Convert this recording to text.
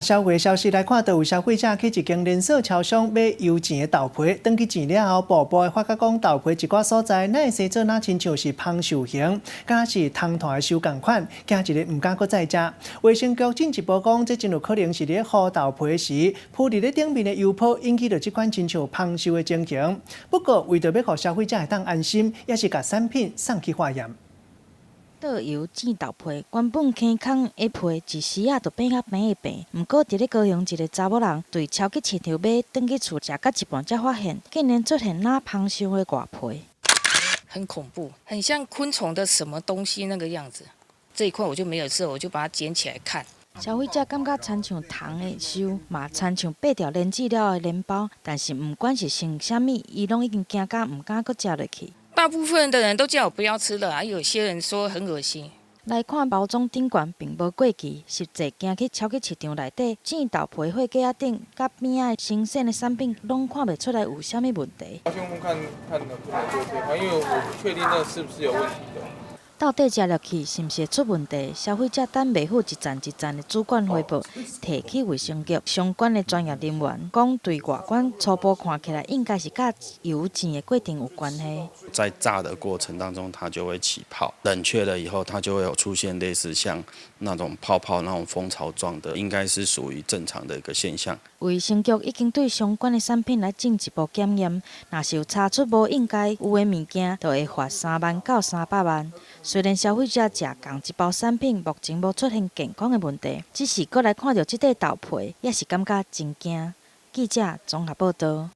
销会消息来看，就有消费者去一间连锁超商买油钱的豆皮，登记钱了后，步步的发觉讲豆皮一寡所在，哪会生做哪亲像是芳寿型，敢是汤团的收共款，惊一日唔敢搁再食。卫生局进一步讲，这真有可能是咧烘豆皮时铺伫咧顶面的油泡引起着这款亲像芳寿的情形。不过，为着要让消费者会当安心，也是把产品送去化验。倒油煎豆皮，原本健康的皮一时啊就变甲变一变。毋过，伫咧高雄一个查某人对超级市场买，转去厝食到一半，才发现竟然出现那芳香的外皮，很恐怖，很像昆虫的什么东西那个样子。这一块我就没有吃，我就把它捡起来看。消费者感觉亲像糖的收，嘛亲像8条炼制了的面包，但是毋管是剩啥物，伊拢已经惊到毋敢搁食落去。大部分的人都叫我不要吃了，还有些人说很恶心。来看包装顶悬并无过期，实际行去超级市场内底，煎豆皮货架顶甲边仔新鲜的产品，拢看袂出来有啥物问题。要先看能不能做退换，因为我不确定那是不是有问题的。到底食落去是毋是会出问题？消费者等袂赴一站一站的主管汇报，提起卫生局相关的专业人员，讲对外观初步看起来应该是甲油煎的过程有关系。在炸的过程当中，它就会起泡，冷却了以后，它就会有出现类似像那种泡泡那种蜂巢状的，应该是属于正常的一个现象。卫生局已经对相关的产品来进一步检验，若是有查出无应该有的物件，就会罚3万到300万。虽然消费者食同一包产品，目前无出现健康的问题，只是过来看到这块豆皮，也是感觉真惊。记者综合报道。